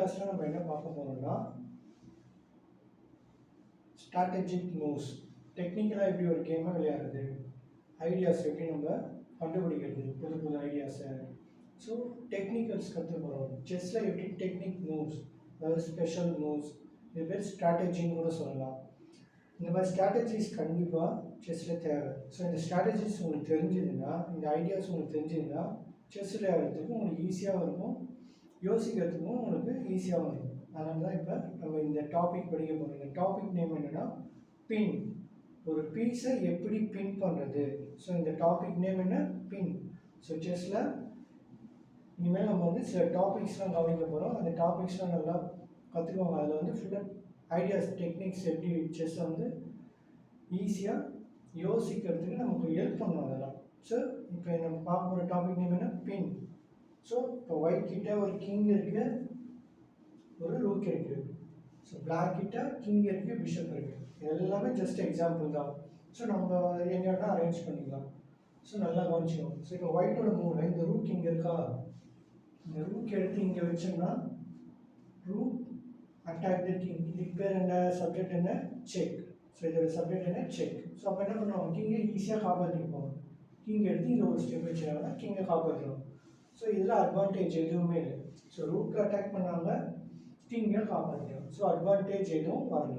கிளாஸில் நம்ம என்ன பார்க்க போகிறோம்னா ஸ்ட்ராட்டஜிக் மூவ்ஸ். டெக்னிக்கலாக எப்படி ஒரு கேமை விளையாடுறது, ஐடியாஸ் எப்படி நம்ம கண்டுபிடிக்கிறது, புது புது ஐடியாஸை. ஸோ டெக்னிக்கல்ஸ் கற்றுக்க போகிறோம். செஸ்ஸில் எப்படி டெக்னிக் மூவ்ஸ், அதாவது ஸ்பெஷல் மூவ்ஸ், இது பேர் ஸ்ட்ராட்டஜின்னு கூட சொல்லலாம். இந்த மாதிரி ஸ்ட்ராட்டஜிஸ் கண்டிப்பாக செஸ்ஸில் தேவை. ஸோ இந்த ஸ்ட்ராட்டஜிஸ் உங்களுக்கு தெரிஞ்சதுன்னா, இந்த ஐடியாஸ் உங்களுக்கு தெரிஞ்சதுன்னா செஸ் விளையாடுறதுக்கும் உங்களுக்கு ஈஸியாக இருக்கும், யோசிக்கிறதுக்கும் உங்களுக்கு ஈஸியாக இருக்கும். அதனால தான் இப்போ நம்ம இந்த டாபிக் படிக்க போகிறோம். இந்த டாபிக் நேம் என்னென்னா பின். ஒரு பீஸை எப்படி பின் பண்ணுறது. ஸோ இந்த டாபிக் நேம் என்ன, பின். ஸோ செஸ்ஸில் இனிமேல் நம்ம வந்து சில டாபிக்ஸ்லாம் கவனிக்க போகிறோம். அந்த டாபிக்ஸ்லாம் நல்லா கற்றுக்குவாங்க. அதில் வந்து ஃபுல்லாக ஐடியாஸ், டெக்னிக்ஸ் எப்படி செஸ்ஸை வந்து ஈஸியாக யோசிக்கிறதுக்கு நமக்கு ஹெல்ப் பண்ணும் அதெல்லாம். ஸோ இப்போ நம்ம பார்க்க போகிற டாபிக் நேம் என்ன, பின். ஸோ இப்போ ஒயிட் கிட்ட ஒரு கிங் இருக்குது, ஒரு ரூக் இருக்குது. ஸோ பிளாக் கிட்ட கிங் இருக்குது, பிஷப் இருக்குது. எல்லாமே ஜஸ்ட் எக்ஸாம்பிள் தான். ஸோ நம்ம எங்கன்னா அரேஞ்ச் பண்ணிக்கலாம். ஸோ நல்லா கவனிச்சிக்கணும். ஸோ இப்போ ஒயிட்டோட மூவ்ல இந்த ரூக் இங்கே இருக்கா, இந்த ரூக் எடுத்து இங்கே வச்சோம்னா ரூக் அட்டாக் தி கிங். இதுக்கு பேர் என்ன, சப்ஜெக்ட் என்ன, செக். ஸோ இதோட சப்ஜெக்ட் என்ன, செக். ஸோ அப்போ என்ன பண்ணுவாங்க, கிங்கை ஈஸியாக காப்பாற்றிருப்போம். கிங் எடுத்து இங்கே ஒரு ஸ்டெப் வச்சுருவாங்கன்னா கிங்கை காப்பாற்றிடும். ஸோ இதில் அட்வான்டேஜ் எதுவுமே இல்லை. ஸோ ரூக் அட்டாக் பண்ணாங்க, கிங்கை காப்பாற்றிடும். ஸோ அட்வான்டேஜ் எதுவும் வரல.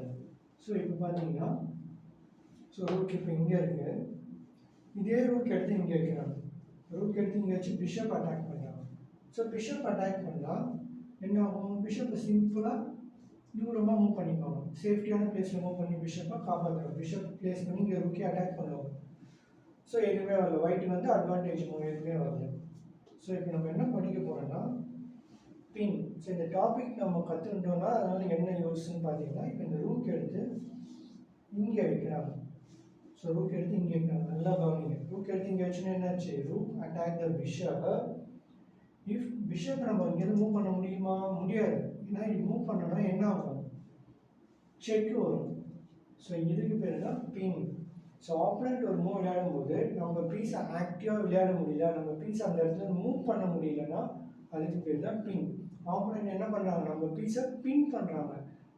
ஸோ இப்போ பார்த்தீங்கன்னா, ஸோ ரூக் இப்போ இங்கே இருக்குது, இதே ரூக் எடுத்து இங்கே வைக்கிறாங்க. ரூக் எடுத்து இங்கே வச்சு பிஷப் அட்டாக் பண்ணுறாங்க. ஸோ பிஷப் அட்டாக் பண்ணால் என்ன ஆகும், பிஷப்பை சிம்பிளாக தூரமாக மூவ் பண்ணிப்பாங்க. சேஃப்டியான பிளேஸில் மூவ் பண்ணி பிஷப்பை காப்பாற்றுறோம். பிஷப் பிளேஸ் பண்ணி இங்கே ரூக்கே அட்டாக் பண்ணுவோம். ஸோ எதுவுமே வரல, ஒயிட் வந்து அட்வான்டேஜ் மூவ் எதுவுமே வரல. ஸோ இப்போ நம்ம என்ன படிக்க போகிறோம்னா பின். ஸோ இந்த டாபிக் நம்ம கற்றுக்கிட்டோம்னா அதனால் என்ன யூஸ்ன்னு பார்த்தீங்கன்னா, இப்போ இந்த ரூக் எடுத்து இங்கே வைக்கிறாங்க. ஸோ ரூக் எடுத்து இங்கே வைக்கிறாங்க, நல்லா கவனிங்க. ரூக் எடுத்து இங்கே வச்சுன்னா என்னாச்சு, rook attack the bishop. If bishop நம்ம இங்கேருந்து மூவ் பண்ண முடியுமா, முடியாது. ஏன்னா இது மூவ் பண்ணோன்னா என்ன ஆகும், செக் வரும். ஸோ இதுக்கு பேர் தான் பின். ஸோ ஆப்போனண்ட் ஒரு மூவ் விளையாடும்போது நம்ம பீஸை ஆக்டிவாக விளையாட முடியல, நம்ம பீஸை அந்த இடத்துல மூவ் பண்ண முடியலன்னா அதுக்கு பேர் தான் பின். ஆப்போனண்ட் என்ன பண்ணுறாங்க, நம்ம பீஸை பின் பண்ணுறாங்க,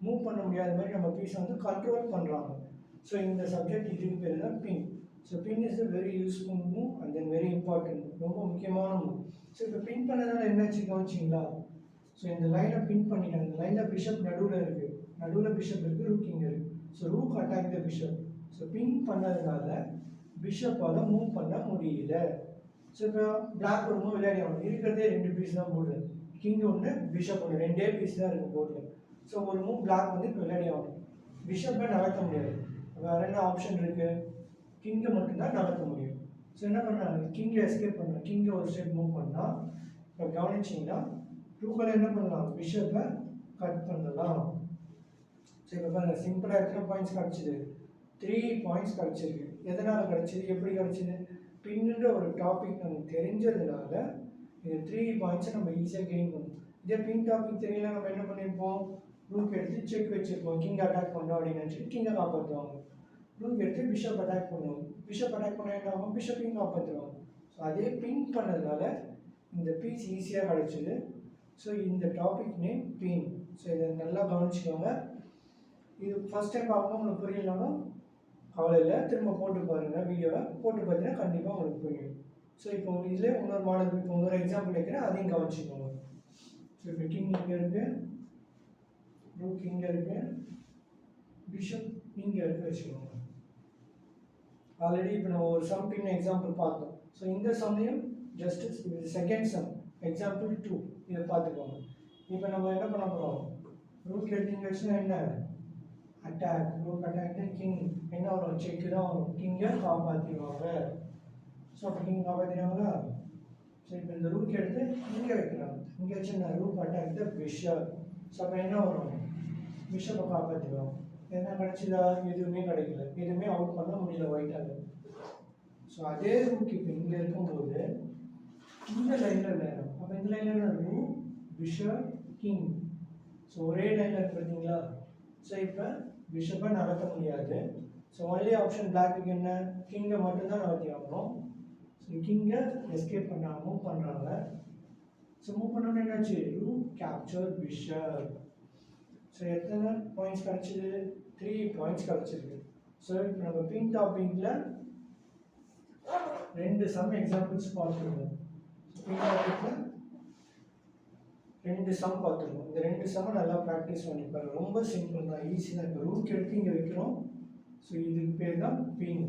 மூவ் பண்ண முடியாத மாதிரி நம்ம பீஸை வந்து கண்ட்ரோல் பண்ணுறாங்க. ஸோ இந்த சப்ஜெக்ட் இதுக்கு பேர் தான் pin. So pin is a very useful move and then very important, ரொம்ப முக்கியமான மூவ். ஸோ இப்போ பின் பண்ணதுனால என்னாச்சு கவனிச்சிங்களா. ஸோ இந்த லைனை பின் பண்ணிட்டாங்க. இந்த லைனில் பிஷப் நடுவில் இருக்குது, நடுவில் பிஷப் இருக்குது, ரூக் இங்கே இருக்குது. So rook attack the bishop. So pin பண்ணதுனால பிஷப்பால் மூவ் பண்ண முடியல. ஸோ இப்போ பிளாக் ஒரு மூவ் விளையாடி ஆகணும். இருக்கிறதே 2 பீஸ் தான் போர்டு, கிங் ஒன்று, பிஷப் ஒன்று, 2 பீஸ் தான் இருக்குது போர்டில். ஸோ ஒரு மூவ் பிளாக் வந்து இப்போ விளையாடி ஆகணும். பிஷப்பை நகர்த்த முடியாது. வேறு என்ன ஆப்ஷன் இருக்குது, கிங்கை மட்டும்தான் நகர்த்த முடியும். ஸோ என்ன பண்ணுறாங்க, கிங்கை எஸ்கேப் பண்ணுறாங்க. கிங்கை ஒரு ஸ்டெப் மூவ் பண்ணால் இப்போ கவனிச்சிங்கன்னா ரூக்கில் என்ன பண்ணலாம், பிஷப்பை கட் பண்ணலாம். ஸோ இப்போ பாருங்கள், சிம்பிளாக எத்தனை பாயிண்ட்ஸ் கிடச்சிது, 3 பாயிண்ட்ஸ் கிடச்சிருக்கு. எதனால் கிடச்சிது, எப்படி கிடச்சிது, பின்னுன்ற ஒரு டாபிக் நமக்கு தெரிஞ்சதுனால இந்த 3 பாயிண்ட்ஸை நம்ம ஈஸியாக கெயின் பண்ணுவோம். இதே பின் டாபிக் தெரியல நம்ம என்ன பண்ணியிருப்போம், ரூக் எடுத்து செக் வச்சுருப்போம், கிங் அட்டாக் பண்ணோம் அப்படின்னு நினச்சிட்டு கிங்கை காப்பாற்றுவாங்க. ரூக் எடுத்து பிஷப் அட்டாக் பண்ணுவோம், பிஷப் அட்டாக் பண்ண என்ன ஆகும், பிஷப்பையும் காப்பாற்றுவாங்க. ஸோ அதே பின் பண்ணதுனால இந்த பீஸ் ஈஸியாக கிடச்சிது. ஸோ இந்த டாபிக் நேம் பின். ஸோ இதை நல்லா கவனிச்சுக்கோங்க. இது ஃபஸ்ட் டைம் பார்க்கும்போது உங்களுக்கு புரியலனாலும் கவலை இல்லை, திரும்ப போட்டு பாருங்கள், வீடியோவை போட்டு பார்த்தீங்கன்னா கண்டிப்பாக உங்களுக்கு புரியும். ஸோ இப்போ இதில் இன்னொரு மாடல், இப்போ இன்னொரு எக்ஸாம்பிள் வைக்கிறேன், அதையும் கவனிச்சுக்கோங்க. ஸோ இப்போ கிங் இங்கே இருக்குது, ரூக் இங்கே இருக்குது, பிஷப் இங்கே இருக்குது வச்சுக்கோங்க. ஆல்ரெடி இப்போ நம்ம ஒரு சம் பின் எக்ஸாம்பிள் பார்த்தோம். ஸோ இந்த சம்மையும் ஜஸ்ட் இது செகண்ட் சம் எக்ஸாம்பிள் 2 இதை பார்த்துக்கோங்க. இப்போ நம்ம என்ன பண்ண போகிறோம், ரூக் எடுத்து வச்சுன்னா என்ன, அட்டாக், ரூக் அட்டாக் கிங் என்ன வரும், செக்கு தான் வரும், கிங்கை காப்பாற்றிடுவாங்க. ஸோ அப்போ கிங் காப்பாற்றிடுவாங்களா. ஸோ இப்போ இந்த ரூக் எடுத்து இங்கே வைக்கிறாங்க, இங்கே வச்சு என்ன, rook attack the bishop. So அப்போ என்ன வரும், பிஷப்பை காப்பாற்றிடுவாங்க. என்ன கிடச்சிதா, எதுவுமே கிடைக்கல, எதுவுமே அவுட் பண்ண முடியல ஒயிட்டால். ஸோ அதே ரூக் இப்போ இங்கே இருக்கும்போது இந்த லைனில் வேணும். அப்போ இந்த லைனில் ரூக் பிஷப் கிங். ஸோ ஒரே லைனில் இருக்கு பார்த்தீங்களா. ஸோ இப்போ பிஷப்பை நகர்த்த முடியாது. ஸோ ஒன்லி ஆப்ஷன் பிளாக்கு என்ன, கிங்கை மட்டும்தான் நகர்த்தி ஆகணும். ஸோ கிங்கை எஸ்கேப் பண்ண மூவ் பண்ணுறாங்க. ஸோ மூவ் பண்ணோன்னு என்னாச்சு, ரூக் கேப்சர் பிஷப். ஸோ எத்தனை பாயிண்ட்ஸ் கிடச்சிது, 3 பாயிண்ட்ஸ் கிடச்சிருக்கு. ஸோ இப்போ நம்ம பின் டாப்பிங்கில் 2 சம் எக்ஸாம்பிள்ஸ் பார்த்துருக்கோம். பின் டாப்பிக்கில் 2 சம் பார்த்துருக்கோம். இந்த 2 சம்மை நல்லா ப்ராக்டிஸ் பண்ணிப்பாரு. ரொம்ப சிம்பிள் தான், ஈஸி தான். இப்போ ரூக் எடுத்து இங்கே வைக்கிறோம். ஸோ இதுக்கு பேர் தான் பின்.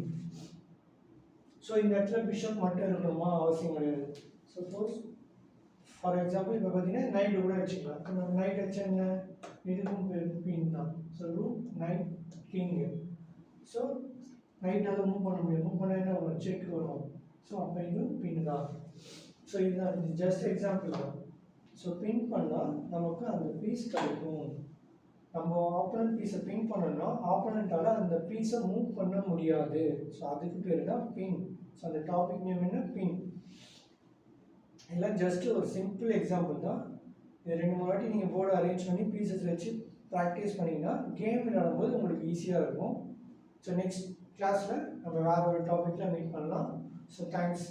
ஸோ இந்த இடத்துல பிஷப் மட்டும் இருக்கணுமா அவசியம் கிடையாது. சப்போஸ் ஃபார் எக்ஸாம்பிள் இப்போ பார்த்தீங்கன்னா நைட் கூட வச்சுக்கலாம். இப்போ நம்ம நைட் வச்சா என்ன, இதுக்கும் பேர் பின் தான். So rook knight king. So நைட்டால் மூவ் பண்ண முடியும். மூவ் பண்ணால் என்ன வரும், செக் வரும். ஸோ அப்போ இது பின் தான். ஸோ இதுதான், இது ஜஸ்ட் எக்ஸாம்பிள் தான். ஸோ பின் பண்ணால் நமக்கு அந்த பீஸ் கிடைக்கும். நம்ம ஆப்போனன்ட் பீஸை பின் பண்ணோம்னா ஆப்போனண்ட்டால் அந்த பீஸை மூவ் பண்ண முடியாது. ஸோ அதுக்கு பேர் தான் பின். ஸோ அந்த டாபிக் நேம் என்ன, பின். எல்லாம் ஜஸ்ட் ஒரு சிம்பிள் எக்ஸாம்பிள் தான். இது 2-3 வாட்டி நீங்கள் போர்டு அரேஞ்ச் பண்ணி பீசஸ் வச்சு ப்ராக்டிஸ் பண்ணிங்கன்னா கேம் விளையாடும்போது உங்களுக்கு ஈஸியாக இருக்கும். ஸோ நெக்ஸ்ட் கிளாஸில் நம்ம வேறு ஒரு டாப்பிக்கில் மீட் பண்ணலாம். So thanks.